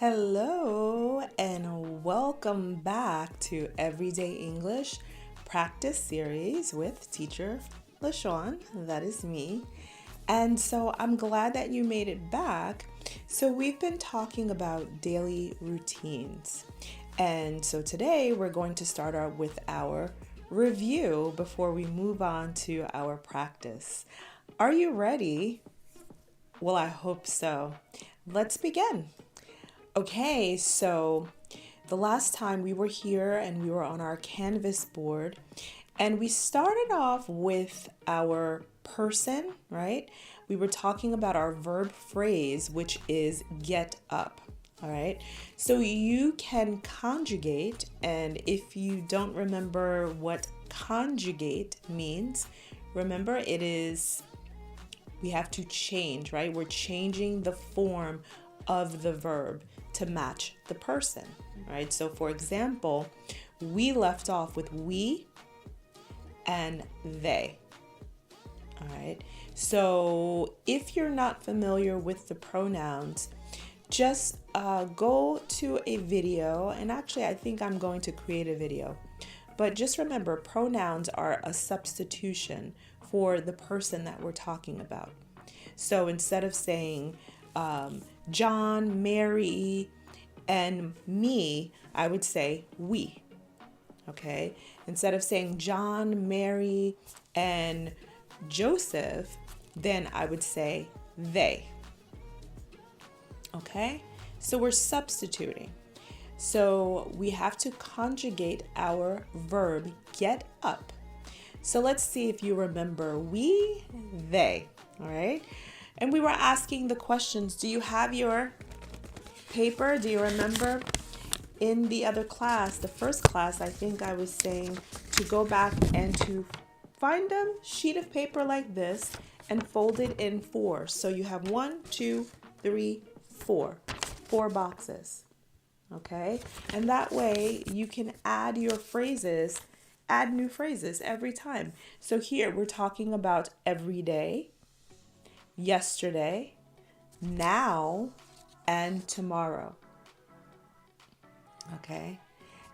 Hello and welcome back to Everyday English Practice Series with teacher LaShawn. That is me. And so I'm glad that you made it back. So we've been talking about daily routines. And so today we're going to start out with our review before we move on to our practice. Are you ready? Well, I hope so. Let's begin. Okay, so the last time we were here and we were on our Canvas board and we started off with our person, right? We were talking about our verb phrase, which is get up, all right? So you can conjugate, and if you don't remember what conjugate means, remember we have to change, right? We're changing the form of the verb to match the person, right? So for example, we left off with we and they, all right? So if you're not familiar with the pronouns, just go to a video, and actually I think I'm going to create a video, but just remember pronouns are a substitution for the person that we're talking about. So instead of saying John, Mary, and me, I would say we, okay? Instead of saying John, Mary, and Joseph, then I would say they, okay? So we're substituting. So we have to conjugate our verb get up. So let's see if you remember we, they, all right? And we were asking the questions. Do you have your paper? Do you remember in the other class, the first class, I think I was saying to go back and to find a sheet of paper like this and fold it in four. So you have 1, 2, 3, 4 boxes, okay? And that way you can add your phrases, add new phrases every time. So here we're talking about every day, yesterday, now, and tomorrow. Okay?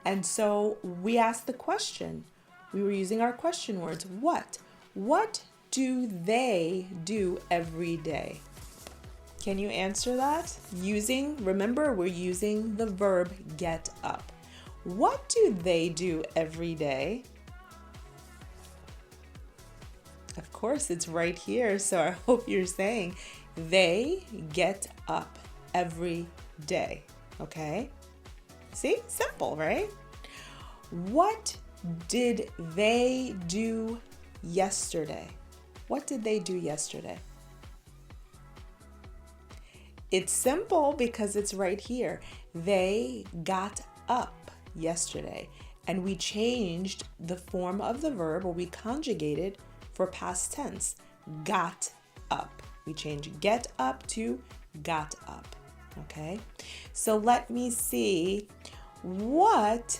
And so we asked the question. We were using our question words. What? What do they do every day? Can you answer that? Remember, we're using the verb get up. What do they do every day? Of course, it's right here, so I hope you're saying they get up every day, okay? See? Simple, right? What did they do yesterday? What did they do yesterday? It's simple because it's right here. They got up yesterday, and we changed the form of the verb, or we conjugated for past tense, got up. We change get up to got up, okay? So let me see, what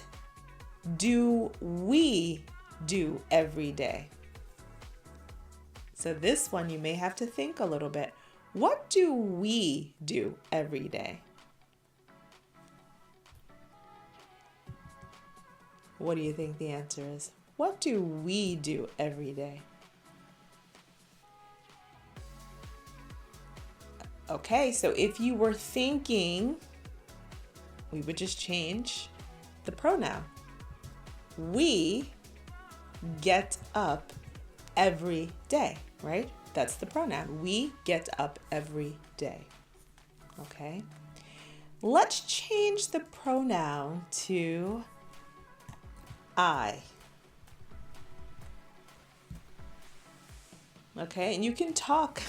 do we do every day? So this one you may have to think a little bit. What do we do every day? What do you think the answer is? What do we do every day? Okay, so if you were thinking, we would just change the pronoun. We get up every day, right? That's the pronoun. We get up every day. Okay. Let's change the pronoun to I. Okay, and you can talk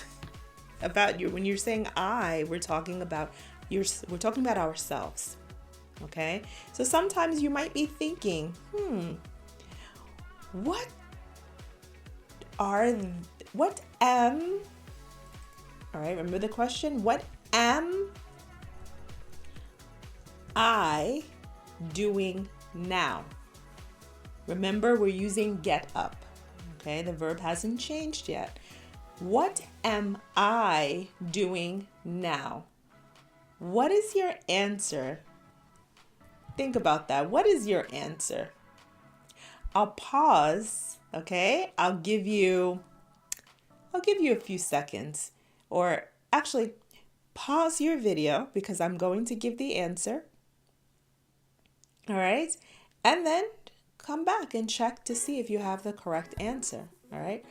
about when you're saying I, we're talking about ourselves. Okay? So sometimes you might be thinking, what am, all right, remember the question? What am I doing now? Remember, we're using get up. Okay, the verb hasn't changed yet. What am I doing now? What is your answer? Think about that. What is your answer? I'll pause, okay? I'll give you a few seconds, or actually pause your video because I'm going to give the answer. All right? And then come back and check to see if you have the correct answer. All right?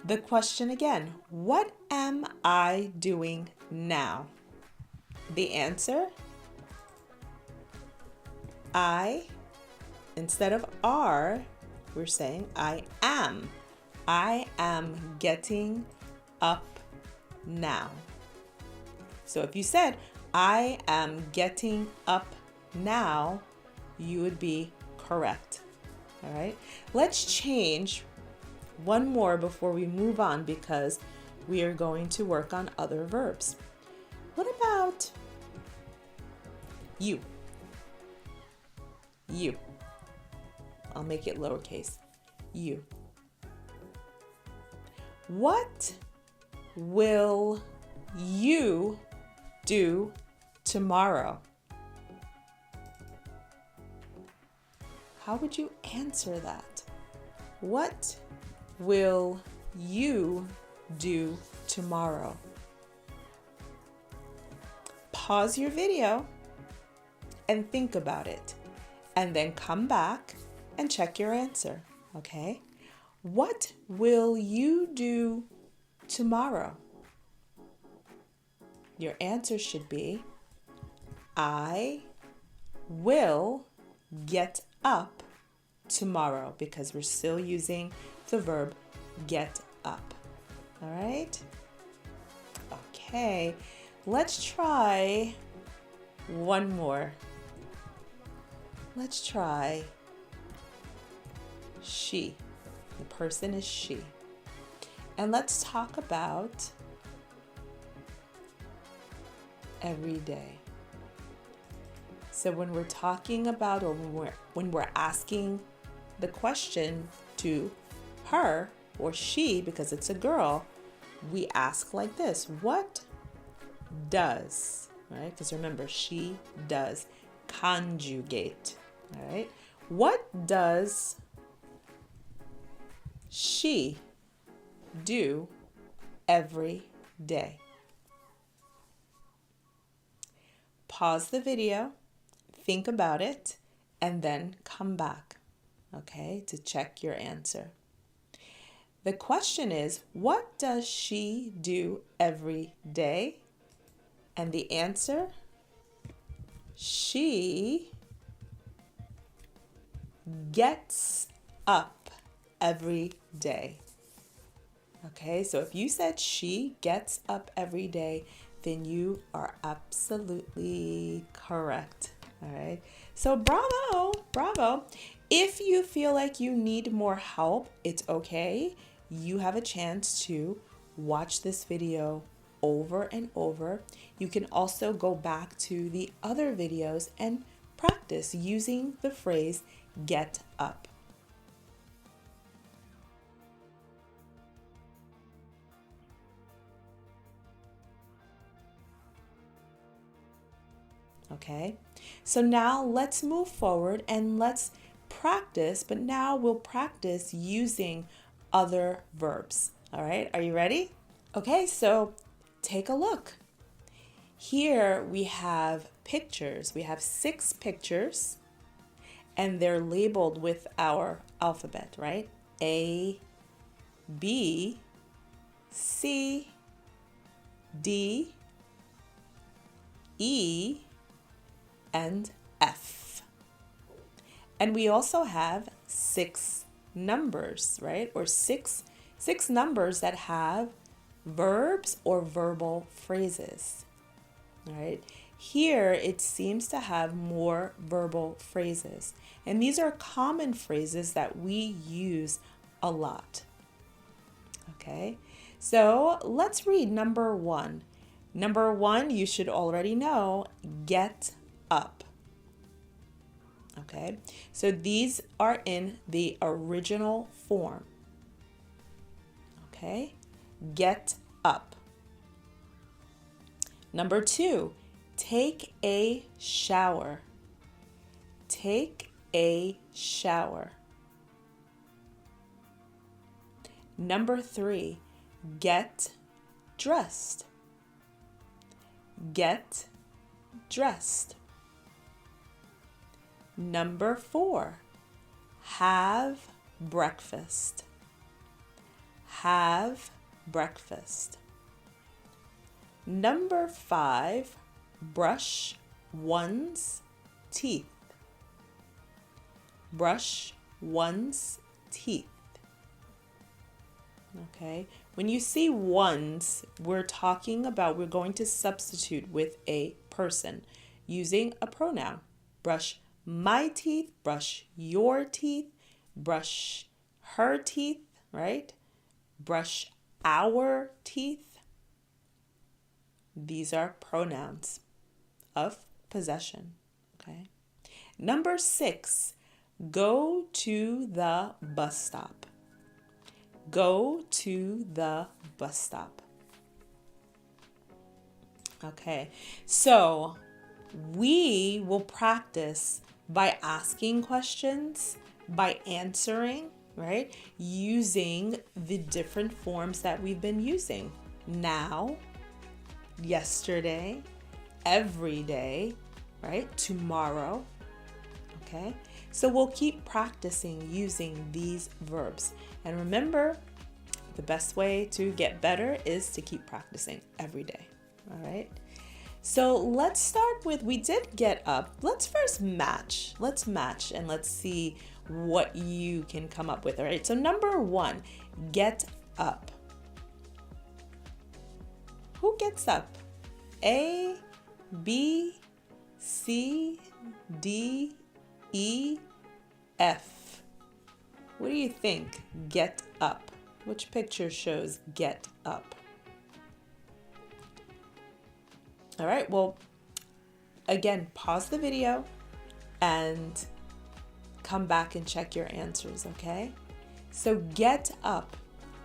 The question again, what am I doing now? The answer, I, instead of are, we're saying I am. I am getting up now. So if you said, I am getting up now, you would be correct. All right. Let's change one more before we move on because we are going to work on other verbs. What about you? You. I'll make it lowercase. You. What will you do tomorrow? How would you answer that? What will you do tomorrow? Pause your video and think about it, and then come back and check your answer, okay? What will you do tomorrow? Your answer should be, I will get up tomorrow, because we're still using the verb get up. All right? Okay, let's try one more. Let's try she. The person is she. And let's talk about every day. So when we're talking about, or when we're asking the question to her or she, because it's a girl, we ask like this: what does, right? Because remember, she does, conjugate, all right? What does she do every day? Pause the video, think about it, and then come back, okay, to check your answer. The question is, what does she do every day? And the answer, she gets up every day. Okay, so if you said she gets up every day, then you are absolutely correct. All right, so bravo. If you feel like you need more help, it's okay. You have a chance to watch this video over and over. You can also go back to the other videos and practice using the phrase get up. Okay, so now let's move forward and let's practice, but now we'll practice using other verbs. All right, are you ready? Okay, so take a look. Here we have pictures. We have 6 pictures, and they're labeled with our alphabet, right? A, B, C, D, E, and F. And we also have 6 numbers, right? Or six numbers that have verbs or verbal phrases. All right. Here it seems to have more verbal phrases. And these are common phrases that we use a lot. Okay. So let's read number 1. Number 1, you should already know, get up. Okay, so these are in the original form. Okay, get up. Number 2, Take a shower. Take a shower. Number 3, get dressed. Get dressed. Number 4, have breakfast. Have breakfast. Number 5, brush one's teeth. Brush one's teeth. Okay, when you see one's, we're going to substitute with a person using a pronoun. Brush my teeth, brush your teeth, brush her teeth, right? Brush our teeth. These are pronouns of possession, okay? Number 6, go to the bus stop. Go to the bus stop. Okay, so we will practice by asking questions, by answering, right? Using the different forms that we've been using. Now, yesterday, every day, right? Tomorrow, okay? So we'll keep practicing using these verbs. And remember, the best way to get better is to keep practicing every day, all right? So let's start with, we did get up. Let's first match. Let's match and let's see what you can come up with, all right? So number 1, get up. Who gets up? A, B, C, D, E, F. What do you think? Get up. Which picture shows get up? All right, well, again, pause the video and come back and check your answers, okay? So get up.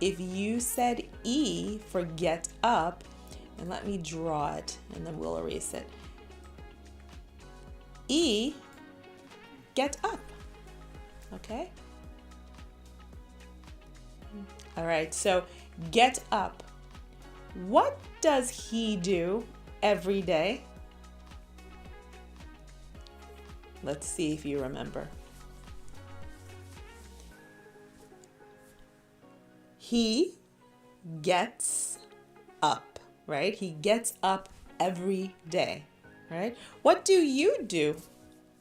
If you said E for get up, and let me draw it and then we'll erase it. E, get up, okay? All right, so get up. What does he do every day? Let's see if you remember. He gets up, right? He gets up every day, right? What do you do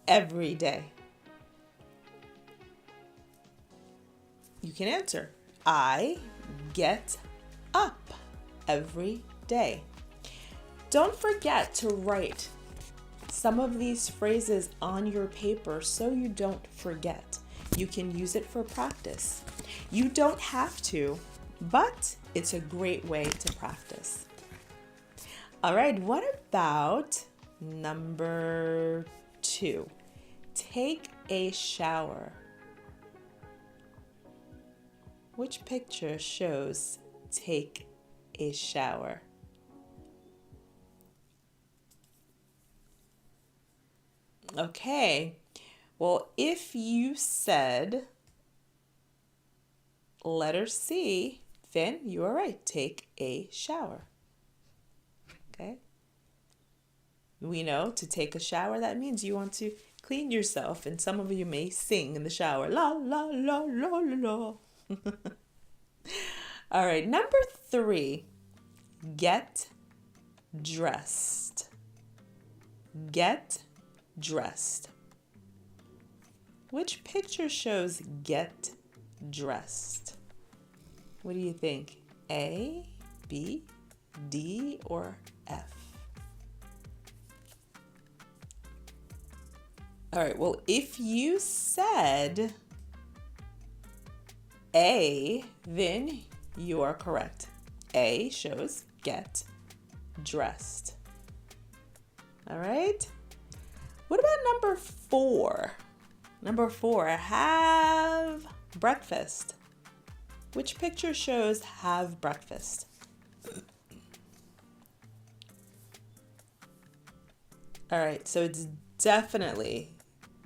every day? You can answer. I get up every day. Don't forget to write some of these phrases on your paper so you don't forget. You can use it for practice. You don't have to, but it's a great way to practice. All right, what about number 2? Take a shower. Which picture shows take a shower? Okay, well, if you said letter C, then you are right. Take a shower. Okay? We know to take a shower, that means you want to clean yourself, and some of you may sing in the shower. La, la, la, la, la, la. All right, number 3, get dressed. Get dressed. Which picture shows get dressed? What do you think? A, B, D, or F? All right, well, if you said A, then you are correct. A shows get dressed. All right. What about number 4? Number 4, have breakfast. Which picture shows have breakfast? All right, so it's definitely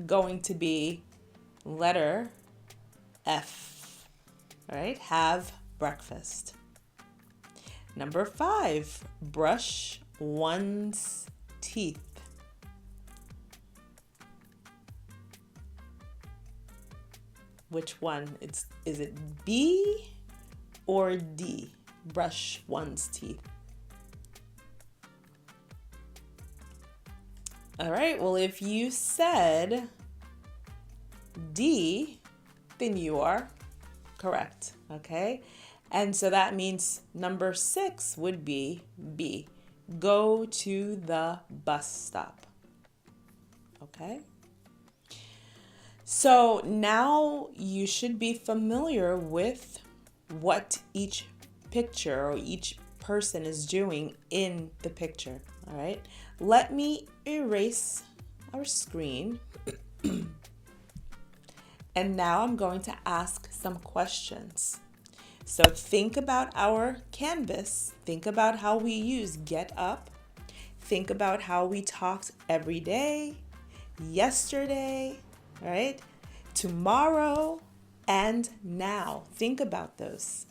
going to be letter F. All right, have breakfast. Number 5, brush one's teeth. Which one? Is it B or D? Brush one's teeth. All right, well, if you said D, then you are correct, okay? And so that means number 6 would be B. Go to the bus stop, okay? So now you should be familiar with what each picture or each person is doing in the picture, all right? Let me erase our screen. And now I'm going to ask some questions. So think about our canvas. Think about how we use get up. Think about how we talked every day, yesterday, right? Tomorrow and now. Think about those.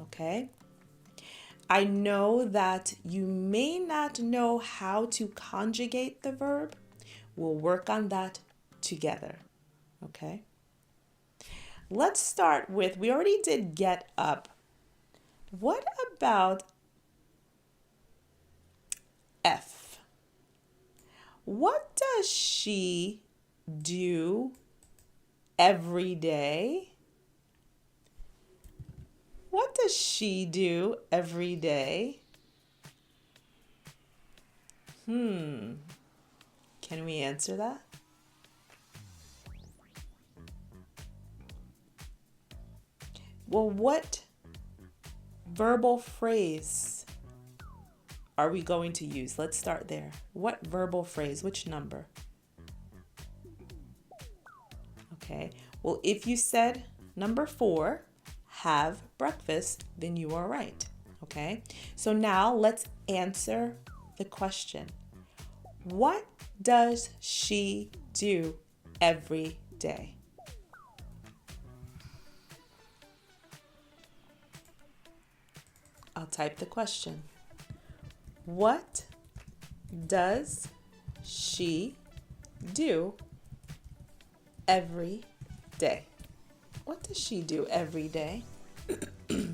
Okay? I know that you may not know how to conjugate the verb. We'll work on that together. Okay? Let's start with, we already did get up. What about F? What does she do every day? What does she do every day? Can we answer that? Well, what verbal phrase are we going to use? Let's start there. What verbal phrase? Which number? Okay. Well, if you said number 4, have breakfast, then you are right. Okay. So now let's answer the question. What does she do every day? I'll type the question. What does she do every day? What does she do every day? All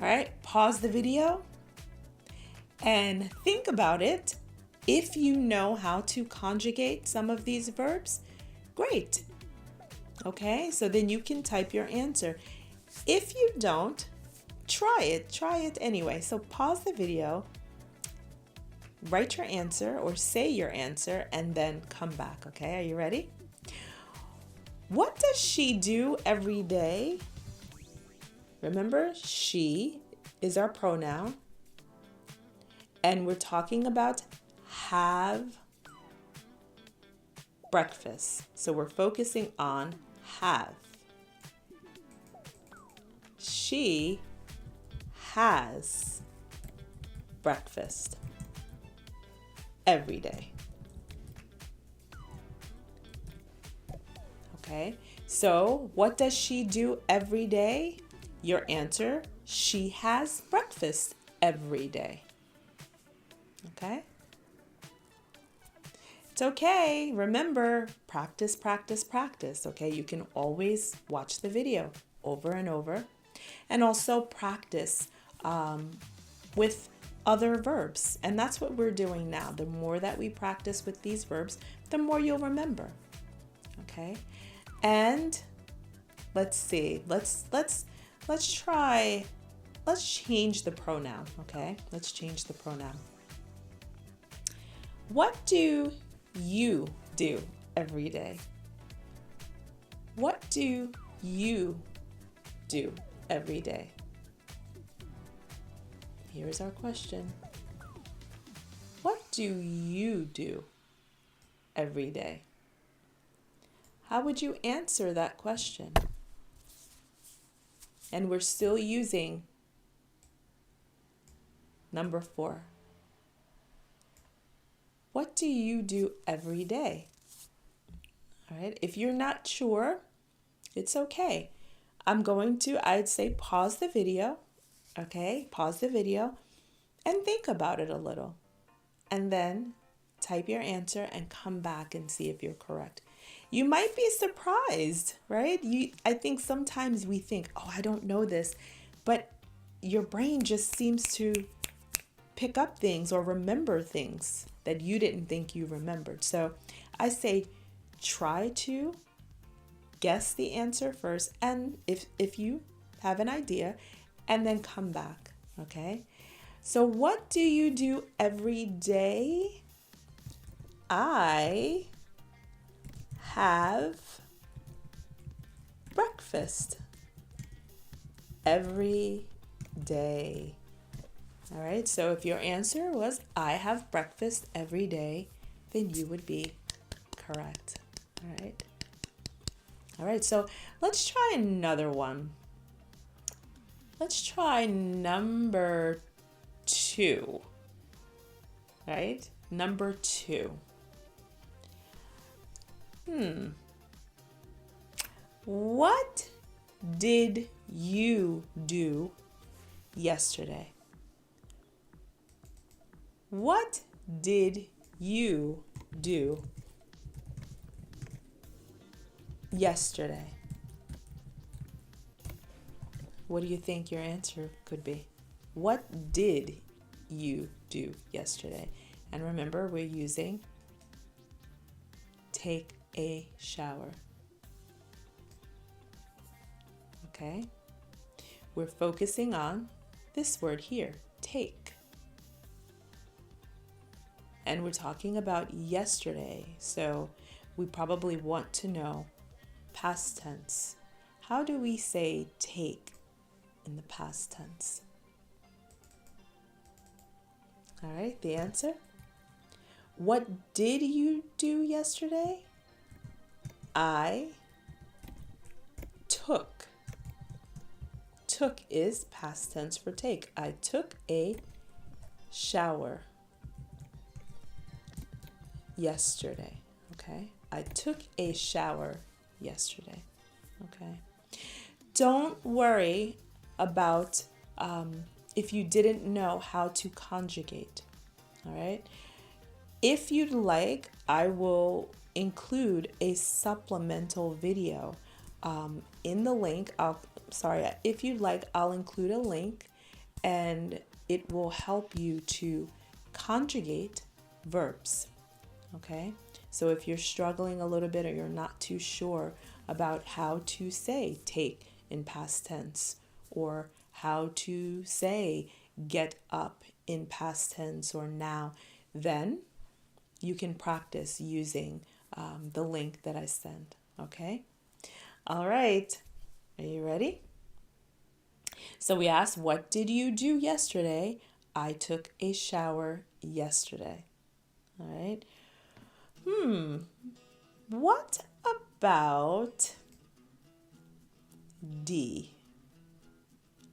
right, pause the video and think about it. If you know how to conjugate some of these verbs, great. Okay, so then you can type your answer. If you don't, try it anyway. So pause the video, write your answer or say your answer, and then come back, okay? Are you ready? What does she do every day? Remember, she is our pronoun, and we're talking about have breakfast. So we're focusing on have. She has breakfast every day. Okay, so what does she do every day? Your answer, she has breakfast every day. Okay? It's okay. Remember, practice, practice, practice. Okay, you can always watch the video over and over. And also practice with other verbs. And that's what we're doing now. The more that we practice with these verbs, the more you'll remember. Okay? And let's see. Let's change the pronoun, okay? Let's change the pronoun. What do you do every day? What do you do every day? Here's our question. What do you do every day? How would you answer that question? And we're still using Number 4. What do you do every day? All right. If you're not sure, it's okay. I'd say pause the video. Okay. Pause the video and think about it a little. And then type your answer and come back and see if you're correct. You might be surprised, right? I think sometimes we think, oh, I don't know this, but your brain just seems to pick up things or remember things that you didn't think you remembered. So I say try to guess the answer first, and if you have an idea, and then come back, okay? So what do you do every day? I have breakfast every day. All right, so if your answer was I have breakfast every day, then you would be correct. All right. All right, so let's try another one. Let's try number 2. Right? Number 2. What did you do yesterday? What did you do yesterday? What do you think your answer could be? What did you do yesterday? And remember, we're using take a shower. Okay? We're focusing on this word here, take. And we're talking about yesterday, so we probably want to know past tense. How do we say take in the past tense? All right, the answer? What did you do yesterday? I took. Took is past tense for take. I took a shower yesterday. Okay? I took a shower yesterday. Okay? Don't worry about if you didn't know how to conjugate. All right? If you'd like, I will include a supplemental video in the link. If you'd like, I'll include a link, and it will help you to conjugate verbs. Okay? So if you're struggling a little bit or you're not too sure about how to say take in past tense, or how to say get up in past tense or now, then you can practice using the link that I send. Okay? All right. Are you ready? So we asked, what did you do yesterday? I took a shower yesterday. All right. What about D?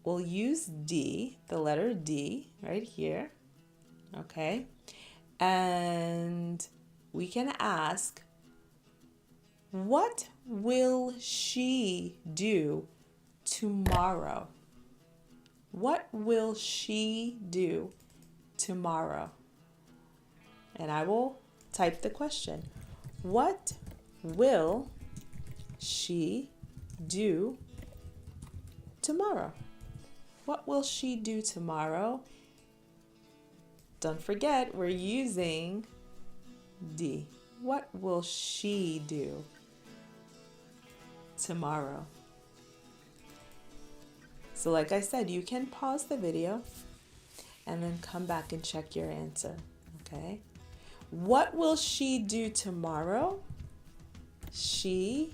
We'll use D, the letter D, right here. Okay. And we can ask, what will she do tomorrow? What will she do tomorrow? And I will type the question. What will she do tomorrow? What will she do tomorrow? Don't forget, we're using D. What will she do tomorrow? So like I said, you can pause the video and then come back and check your answer, okay? What will she do tomorrow? She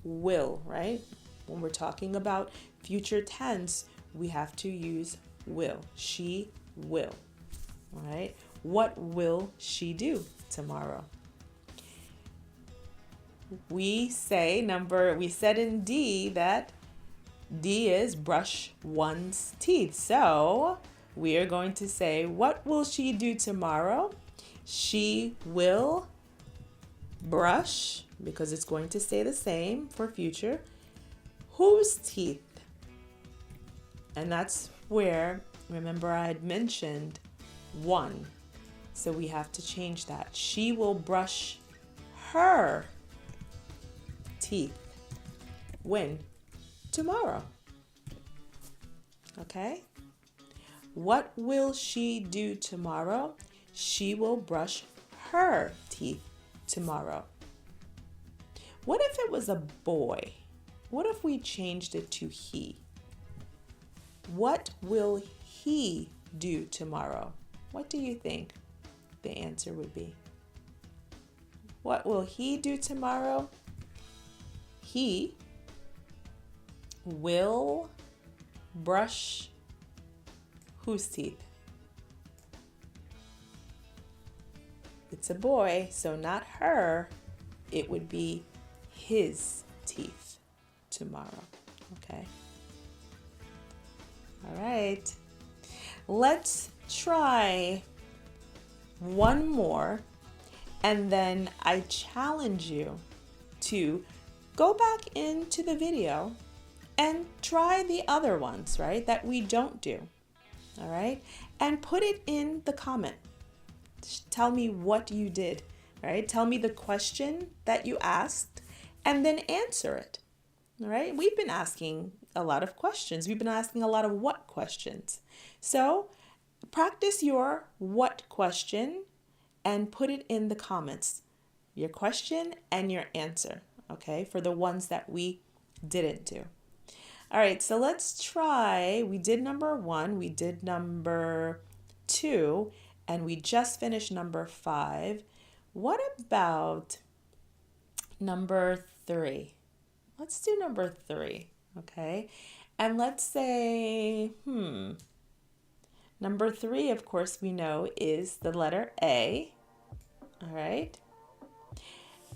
will, right? When we're talking about future tense, we have to use will. She will, all right? What will she do tomorrow? We said in D that D is brush one's teeth. So we are going to say, what will she do tomorrow? She will brush, because it's going to stay the same for future. Whose teeth? And that's where, remember I had mentioned one. So we have to change that. She will brush her teeth. When? Tomorrow. Okay? What will she do tomorrow? She will brush her teeth tomorrow. What if it was a boy? What if we changed it to he? What will he do tomorrow? What do you think the answer would be? What will he do tomorrow? He will brush whose teeth? It's a boy, so not her. It would be his teeth tomorrow. Okay? All right. Let's try one more, and then I challenge you to go back into the video and try the other ones, right, that we don't do. All right? And put it in the comment. Tell me what you did, right? Tell me the question that you asked and then answer it. All right? We've been asking a lot of questions. We've been asking a lot of what questions. So practice your what question and put it in the comments. Your question and your answer, okay, for the ones that we didn't do. All right, so let's try. We did number 1, we did number 2, and we just finished number 5. What about number 3? Let's do number 3, okay? And let's say, number 3, of course, we know is the letter A, all right?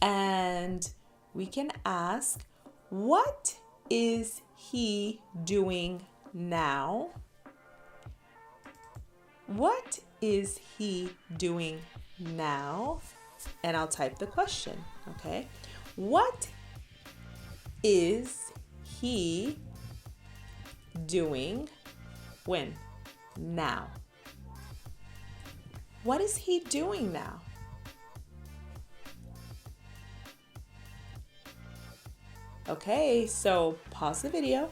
And we can ask, what is he doing now? What is he doing now? And I'll type the question, okay? What is he doing when? Now. What is he doing now? Okay, so pause the video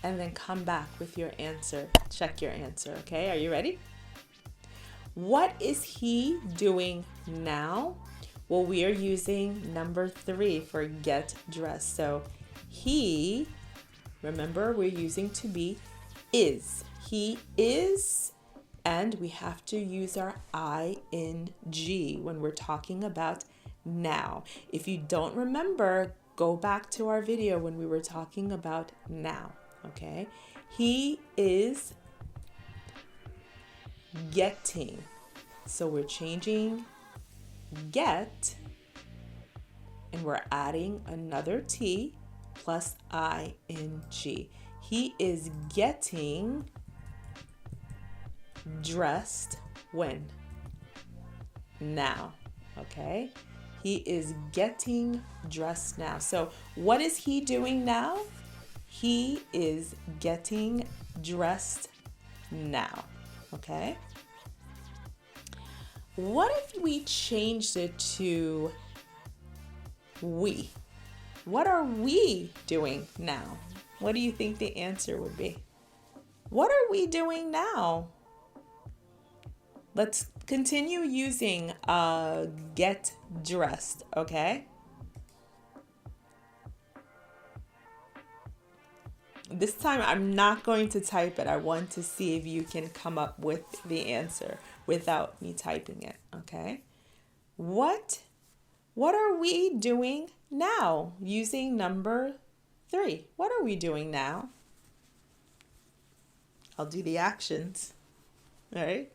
and then come back with your answer. Check your answer, okay? Are you ready? What is he doing now? Well, we are using number 3 for get dressed. So he, remember, we're using to be is. He is, and we have to use our ing when we're talking about now. If you don't remember, go back to our video when we were talking about now, okay? He is getting. So we're changing get, and we're adding another T plus ing. He is getting dressed when? Now, okay? He is getting dressed now. So what is he doing now? He is getting dressed now, okay? What if we changed it to we? What are we doing now? What do you think the answer would be? What are we doing now? Let's continue using get dressed, okay? This time I'm not going to type it. I want to see if you can come up with the answer without me typing it, okay? What are we doing now? Using number 3. What are we doing now? I'll do the actions, all right?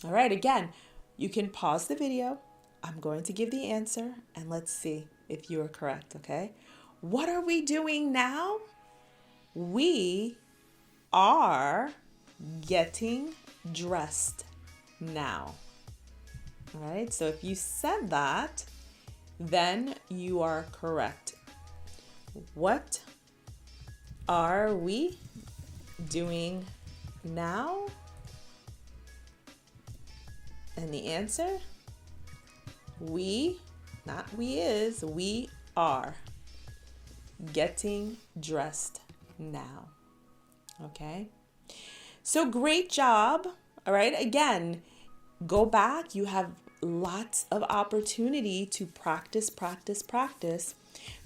All right, again, you can pause the video. I'm going to give the answer, and let's see if you are correct, okay? What are we doing now? We are getting dressed now. All right, so if you said that, then you are correct. What are we doing now? And the answer, we are getting dressed now. Okay, so great job. All right, again, go back. You have lots of opportunity to practice.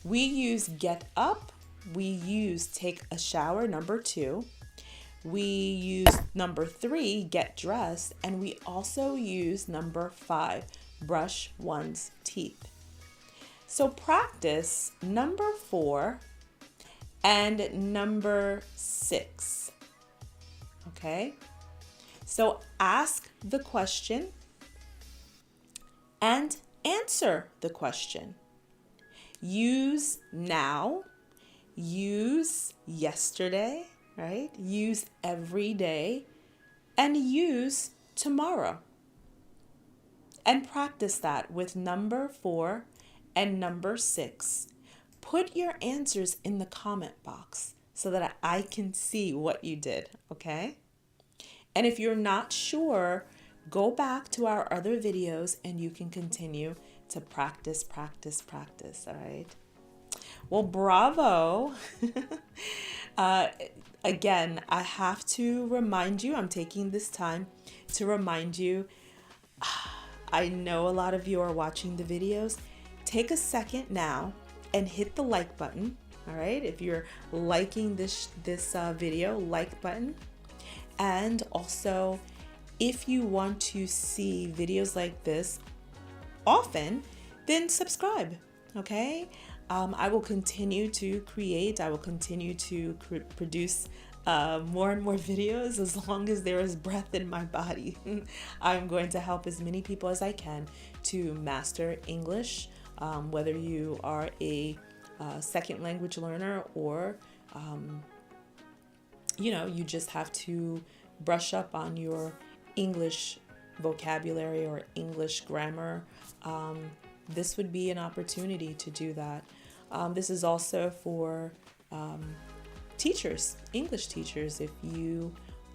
We use get up. We use take a shower, number 2. We use number 3, get dressed. And we also use number 5, brush one's teeth. So practice number 4 and number 6. Okay? So ask the question and answer the question. Use now, use yesterday, right? Use every day, and use tomorrow. And practice that with number 4 and number 6. Put your answers in the comment box so that I can see what you did, okay? And if you're not sure, go back to our other videos and you can continue to practice, all right? Well, bravo. Again, I have to remind you, I'm taking this time to remind you, I know a lot of you are watching the videos. Take a second now and hit the like button, all right? If you're liking this video, like button. And also, if you want to see videos like this often, then subscribe, okay? I will continue to create, I will continue to produce more and more videos as long as there is breath in my body. I'm going to help as many people as I can to master English, whether you are a second language learner or you just have to brush up on your English vocabulary or English grammar. This would be an opportunity to do that. This is also for teachers, English teachers. If you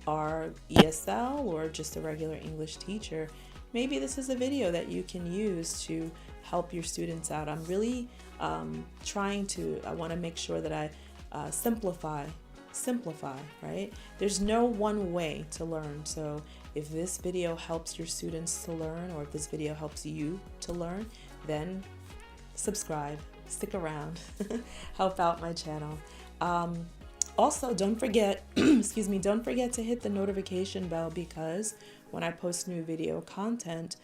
are ESL or just a regular English teacher, maybe this is a video that you can use to help your students out. I'm really I want to make sure that I simplify, right? There's no one way to learn. So if this video helps your students to learn, or if this video helps you to learn, then subscribe, stick around, help out my channel. Also, don't forget, don't forget to hit the notification bell, because when I post new video content,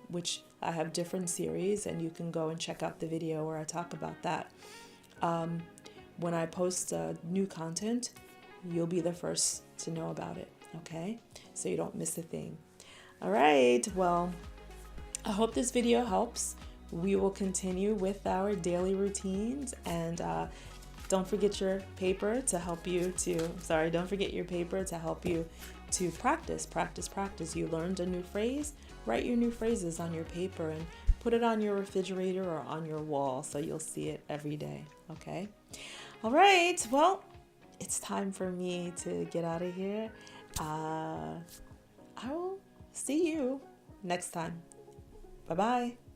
which I have different series, and you can go and check out the video where I talk about that. When I post new content, you'll be the first to know about it, okay? So you don't miss a thing. All right, well, I hope this video helps. We will continue with our daily routines, and don't forget your paper to help you to practice. You learned a new phrase, write your new phrases on your paper and put it on your refrigerator or on your wall so you'll see it every day, okay? All right, well, it's time for me to get out of here. I will see you next time. Bye-bye.